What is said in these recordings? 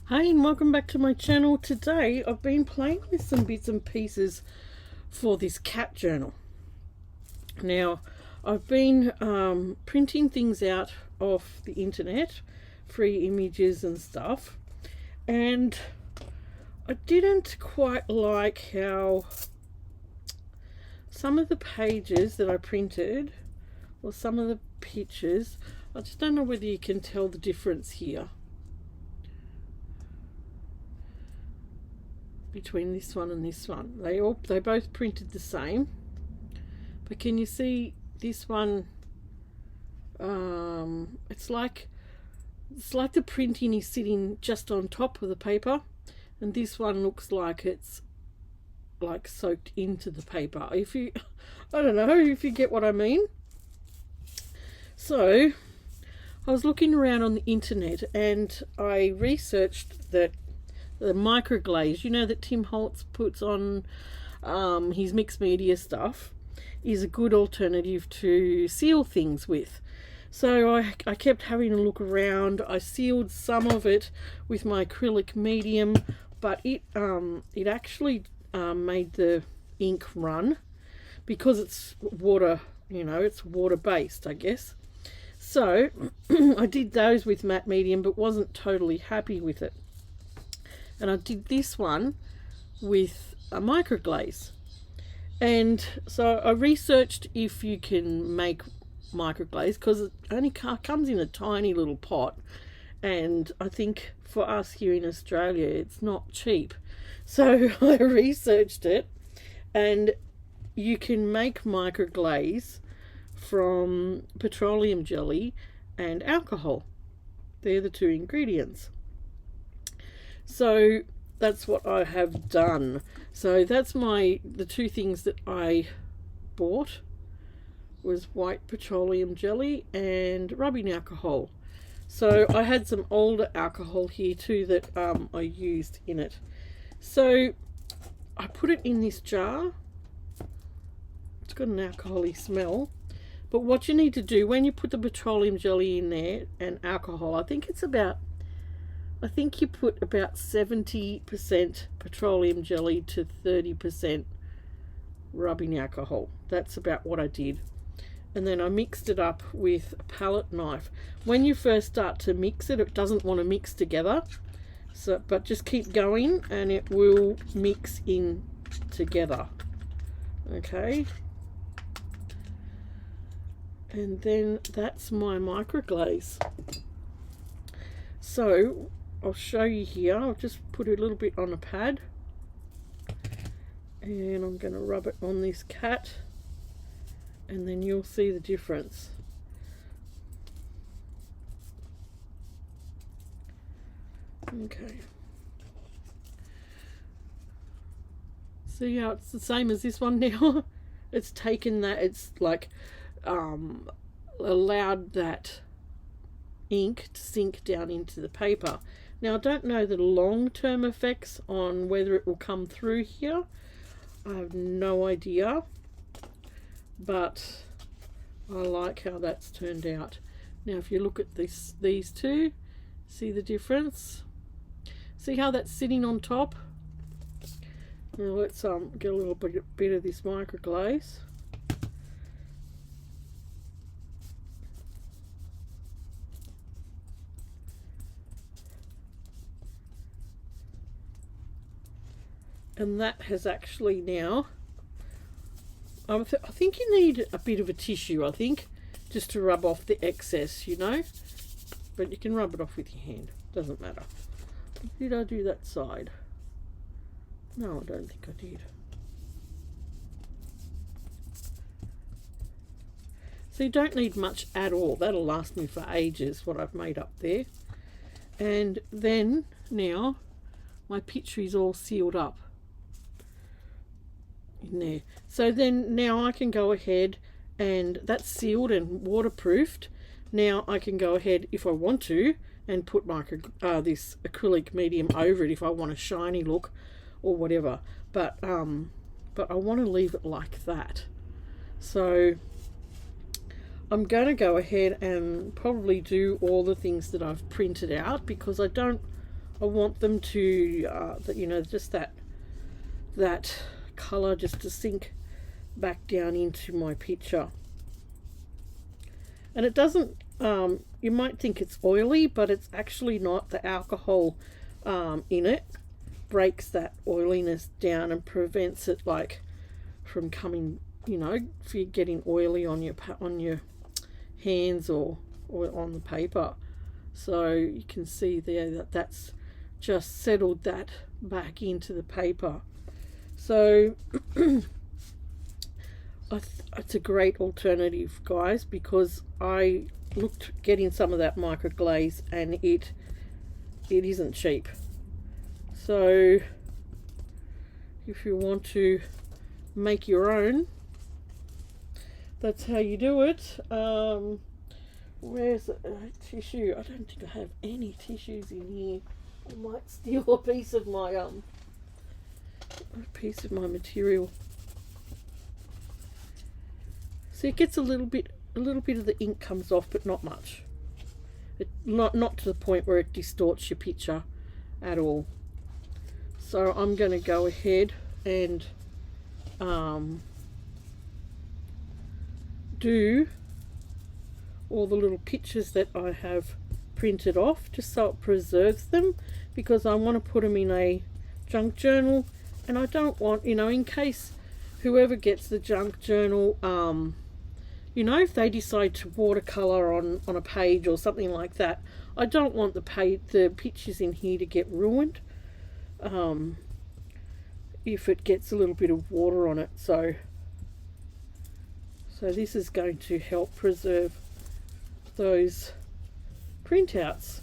Hi and welcome back to my channel. Today I've been playing with some bits and pieces for this cat journal. Now I've been printing things out off the internet, free images and stuff, and I didn't quite like how some of the pages that I printed, or some of the pictures, I just don't know whether you can tell the difference here between this one and this one. They both printed the same, but can you see this one? It's like the printing is sitting just on top of the paper, and this one looks like it's like soaked into the paper. If you, I don't know if you get what I mean. So I was looking around on the internet and I researched that the Micro Glaze, you know, that Tim Holtz puts on his mixed media stuff, is a good alternative to seal things with. So I kept having a look around. I sealed some of it with my acrylic medium, but it actually made the ink run because it's water, you know, it's water based, I guess. So I did those with matte medium, but wasn't totally happy with it. And I did this one with a Micro Glaze. And so I researched if you can make Micro Glaze, because it only comes in a tiny little pot, and I think for us here in Australia it's not cheap. So I researched it, and you can make Micro Glaze from petroleum jelly and alcohol. They're the two ingredients. So that's what I have done. So that's the two things that I bought was white petroleum jelly and rubbing alcohol. So I had some older alcohol here too that I used in it. So I put it in this jar. It's got an alcohol-y smell. But what you need to do when you put the petroleum jelly in there and alcohol, I think you put about 70% petroleum jelly to 30% rubbing alcohol. That's about what I did. And then I mixed it up with a palette knife. When you first start to mix it, it doesn't want to mix together. But just keep going and it will mix in together. Okay. And then that's my Micro Glaze. So I'll show you here. I'll just put a little bit on a pad and I'm going to rub it on this cat, and then you'll see the difference. Okay. See how it's the same as this one now? It's taken that, it's like allowed that ink to sink down into the paper. Now I don't know the long-term effects on whether it will come through here. I have no idea, but I like how that's turned out. Now if you look at these two, see the difference? See how that's sitting on top? Now let's get a little bit of this Micro Glaze. And that has actually now, I think you need a bit of a tissue, I think, just to rub off the excess, you know. But you can rub it off with your hand, doesn't matter. Did I do that side? No, I don't think I did. So you don't need much at all. That'll last me for ages, what I've made up there. And then now my picture is all sealed up in there. So then now I can go ahead, and that's sealed and waterproofed. Now I can go ahead, if I want to, and put this acrylic medium over it if I want a shiny look or whatever. But I want to leave it like that. So I'm going to go ahead and probably do all the things that I've printed out, because I don't I want them to, you know, just that color just to sink back down into my picture. And it doesn't, you might think it's oily, but it's actually not. The alcohol in it breaks that oiliness down and prevents it like from coming, you know, if you're getting oily on your hands or on the paper. So you can see there that that's just settled that back into the paper. So it's a great alternative, guys, because I looked getting some of that micro glaze and it isn't cheap. So if you want to make your own, that's how you do it. Where's the tissue? I don't think I have any tissues in here. I might steal a piece of my material. See, it gets a little bit of the ink comes off, but not much. Not to the point where it distorts your picture at all. So I'm going to go ahead and do all the little pictures that I have printed off, just so it preserves them, because I want to put them in a junk journal, and I don't want, you know, in case whoever gets the junk journal, you know, if they decide to watercolor on a page or something like that, I don't want the pictures in here to get ruined if it gets a little bit of water on it. So this is going to help preserve those printouts.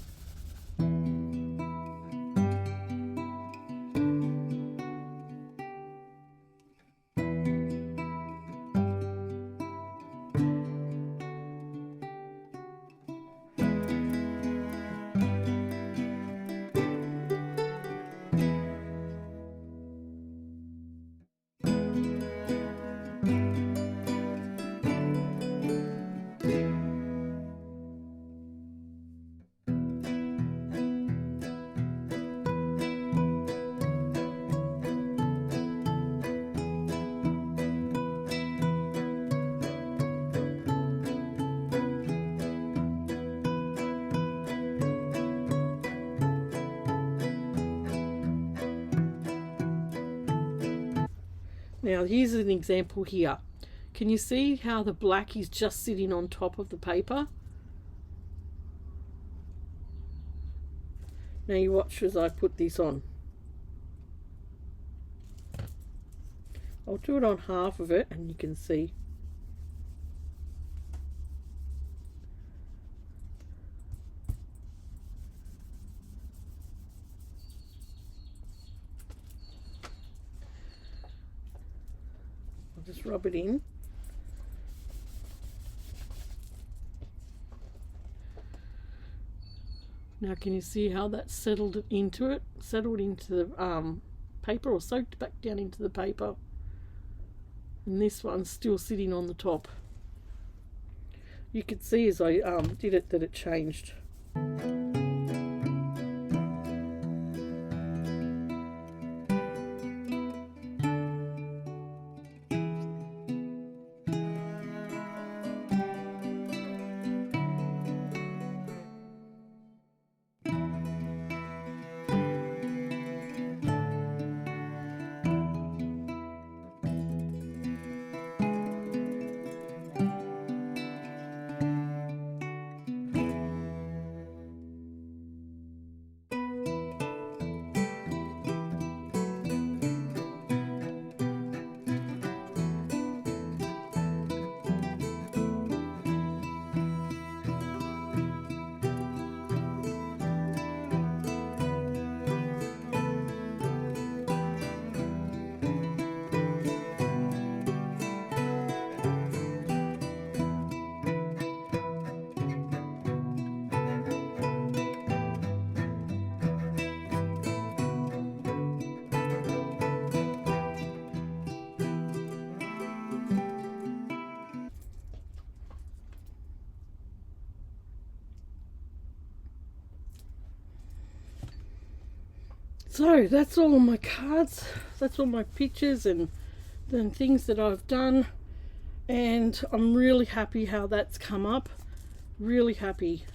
Now here's an example here. Can you see how the black is just sitting on top of the paper? Now you watch as I put this on. I'll do it on half of it and you can see. Just rub it in. Now can you see how that settled into it? Settled into the paper, or soaked back down into the paper. And this one's still sitting on the top. You could see as I did it that it changed. So that's all my cards, that's all my pictures and things that I've done, and I'm really happy how that's come up, really happy.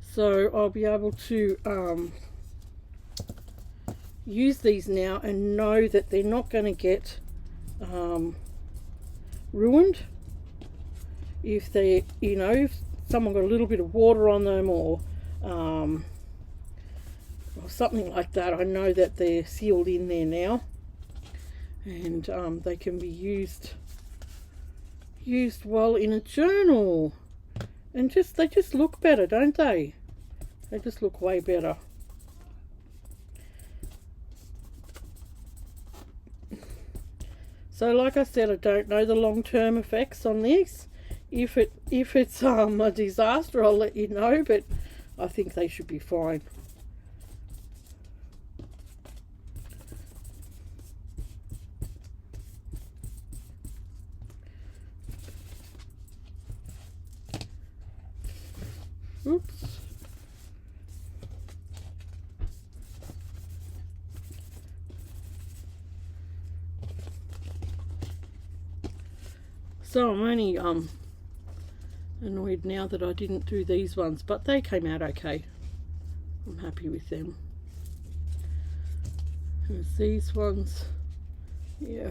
So I'll be able to use these now and know that they're not going to get ruined if they, you know, if someone got a little bit of water on them or something like that. I know that they're sealed in there now, and they can be used well in a journal, and they just look better, don't they? They just look way better. So like I said, I don't know the long-term effects on this. If it's a disaster, I'll let you know, but I think they should be fine. Oops. So I'm only annoyed now that I didn't do these ones, but they came out okay. I'm happy with them. There's these ones, yeah.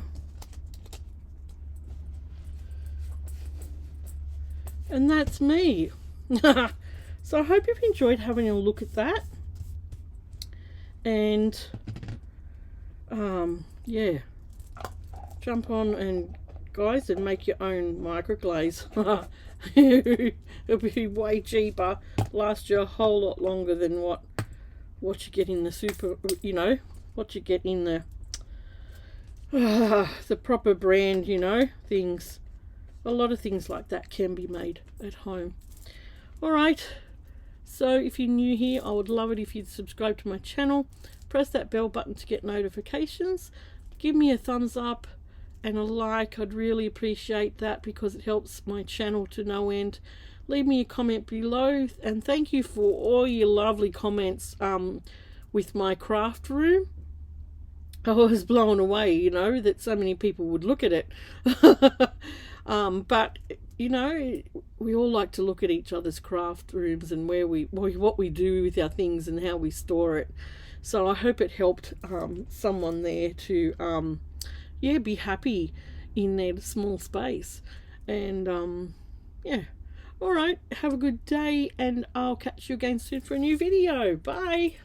And that's me. So I hope you've enjoyed having a look at that. And yeah, jump on and guys and make your own micro glaze. It'll be way cheaper, last you a whole lot longer than what you get in the super, you know, what you get in the proper brand, you know, things. A lot of things like that can be made at home. Alright, so if you're new here, I would love it if you'd subscribe to my channel, press that bell button to get notifications, give me a thumbs up and a like. I'd really appreciate that because it helps my channel to no end. Leave me a comment below, and thank you for all your lovely comments with my craft room. I was blown away, you know, that so many people would look at it. But you know, we all like to look at each other's craft rooms and what we do with our things and how we store it. So I hope it helped someone there to yeah, be happy in their small space. And yeah, all right, have a good day, and I'll catch you again soon for a new video. Bye.